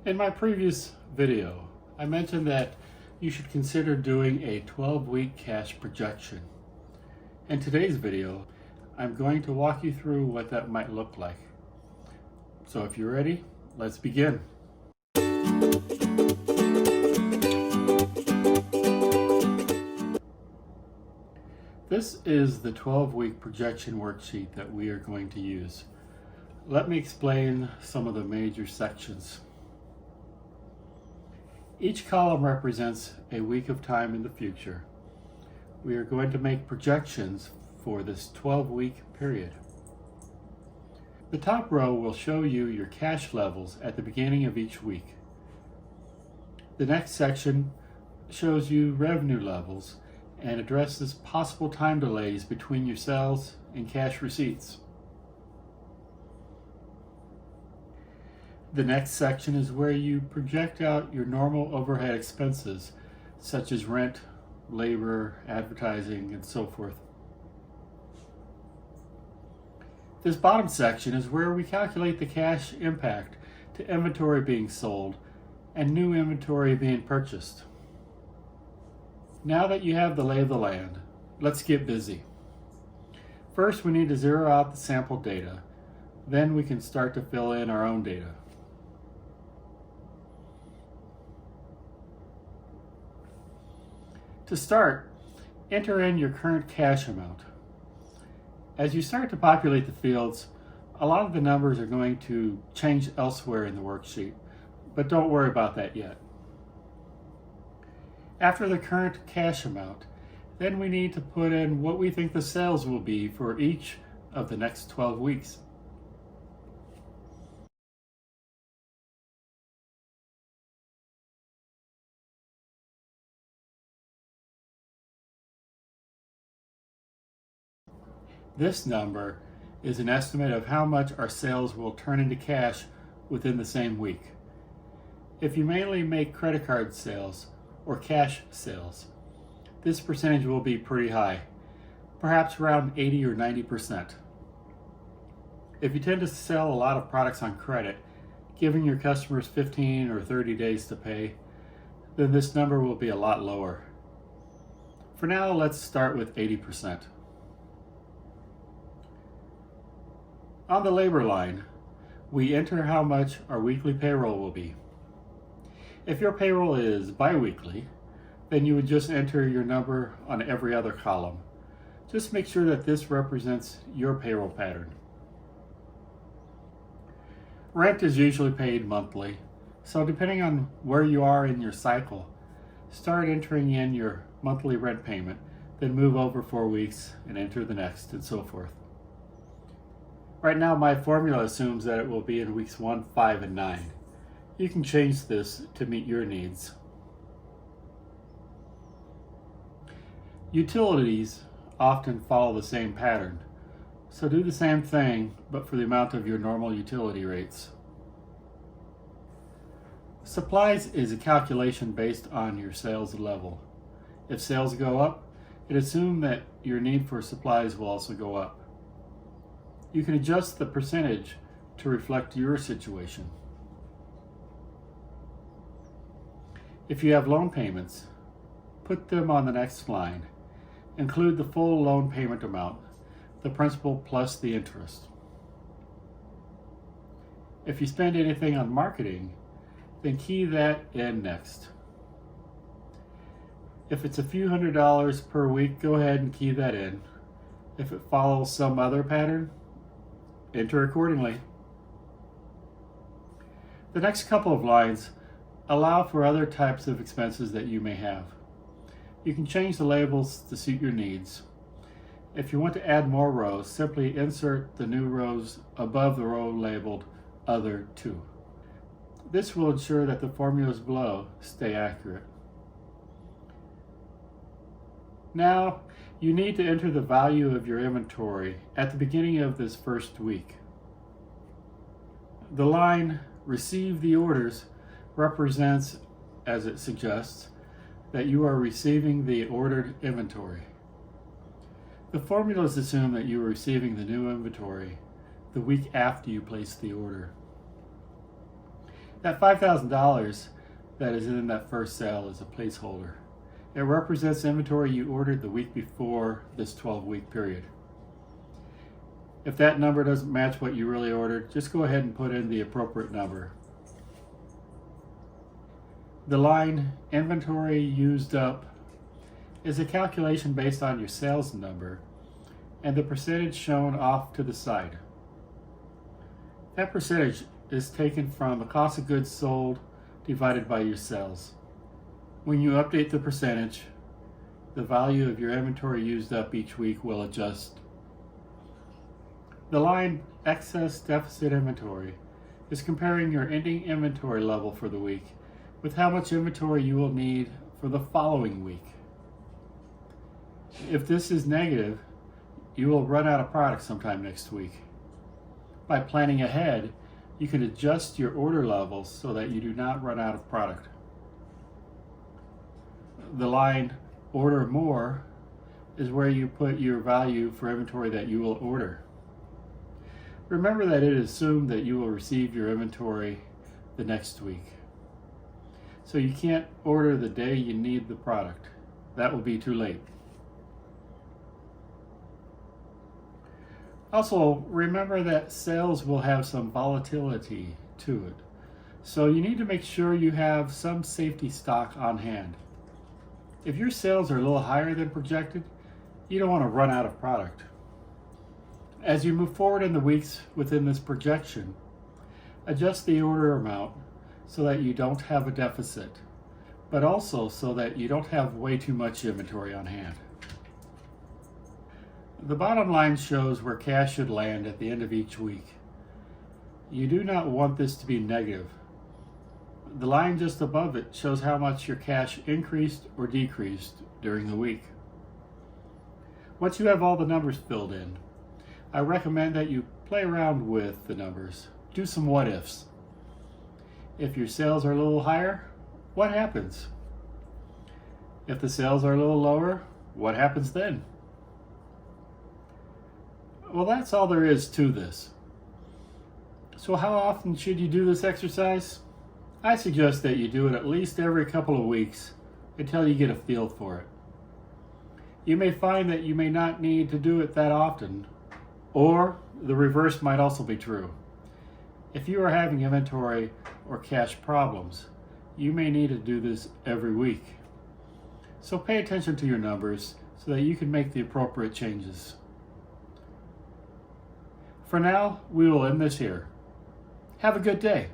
In my previous video, I mentioned that you should consider doing a 12-week cash projection. In today's video, I'm going to walk you through what that might look like. So if you're ready, let's begin. This is the 12-week projection worksheet that we are going to use. Let me explain some of the major sections. Each column represents a week of time in the future. We are going to make projections for this 12-week period. The top row will show you your cash levels at the beginning of each week. The next section shows you revenue levels and addresses possible time delays between your sales and cash receipts. The next section is where you project out your normal overhead expenses, such as rent, labor, advertising, and so forth. This bottom section is where we calculate the cash impact to inventory being sold and new inventory being purchased. Now that you have the lay of the land, let's get busy. First, we need to zero out the sample data. Then we can start to fill in our own data. To start, enter in your current cash amount. As you start to populate the fields, a lot of the numbers are going to change elsewhere in the worksheet, but don't worry about that yet. After the current cash amount, then we need to put in what we think the sales will be for each of the next 12 weeks. This number is an estimate of how much our sales will turn into cash within the same week. If you mainly make credit card sales or cash sales, this percentage will be pretty high, perhaps around 80 or 90%. If you tend to sell a lot of products on credit, giving your customers 15 or 30 days to pay, then this number will be a lot lower. For now, let's start with 80%. On the labor line, we enter how much our weekly payroll will be. If your payroll is bi-weekly, then you would just enter your number on every other column. Just make sure that this represents your payroll pattern. Rent is usually paid monthly, so depending on where you are in your cycle, start entering in your monthly rent payment, then move over 4 weeks and enter the next, and so forth. Right now, my formula assumes that it will be in weeks 1, 5, and 9. You can change this to meet your needs. Utilities often follow the same pattern, so do the same thing, but for the amount of your normal utility rates. Supplies is a calculation based on your sales level. If sales go up, it assumes that your need for supplies will also go up. You can adjust the percentage to reflect your situation. If you have loan payments, put them on the next line. Include the full loan payment amount, the principal plus the interest. If you spend anything on marketing, then key that in next. If it's a few $100s per week, go ahead and key that in. If it follows some other pattern, enter accordingly. The next couple of lines allow for other types of expenses that you may have. You can change the labels to suit your needs. If you want to add more rows, simply insert the new rows above the row labeled Other 2. This will ensure that the formulas below stay accurate. Now, you need to enter the value of your inventory at the beginning of this first week. The line Receive the Orders represents, as it suggests, that you are receiving the ordered inventory. The formulas assume that you are receiving the new inventory the week after you place the order. That $5,000 that is in that first sale is a placeholder. It represents inventory you ordered the week before this 12-week period. If that number doesn't match what you really ordered, just go ahead and put in the appropriate number. The line inventory used up is a calculation based on your sales number and the percentage shown off to the side. That percentage is taken from the cost of goods sold divided by your sales. When you update the percentage, the value of your inventory used up each week will adjust. The line excess deficit inventory is comparing your ending inventory level for the week with how much inventory you will need for the following week. If this is negative, you will run out of product sometime next week. By planning ahead, you can adjust your order levels so that you do not run out of product. The line order more is where you put your value for inventory that you will order. Remember that it is assumed that you will receive your inventory the next week. So you can't order the day you need the product. That will be too late. Also, remember that sales will have some volatility to it. So you need to make sure you have some safety stock on hand. If your sales are a little higher than projected, you don't want to run out of product. As you move forward in the weeks within this projection, adjust the order amount so that you don't have a deficit, but also so that you don't have way too much inventory on hand. The bottom line shows where cash should land at the end of each week. You do not want this to be negative. The line just above it shows how much your cash increased or decreased during the week. Once you have all the numbers filled in, I recommend that you play around with the numbers. Do some what ifs. If your sales are a little higher, what happens? If the sales are a little lower, what happens then? Well, that's all there is to this. So how often should you do this exercise? I suggest that you do it at least every couple of weeks until you get a feel for it. You may find that you may not need to do it that often, or the reverse might also be true. If you are having inventory or cash problems, you may need to do this every week. So pay attention to your numbers so that you can make the appropriate changes. For now, we will end this here. Have a good day.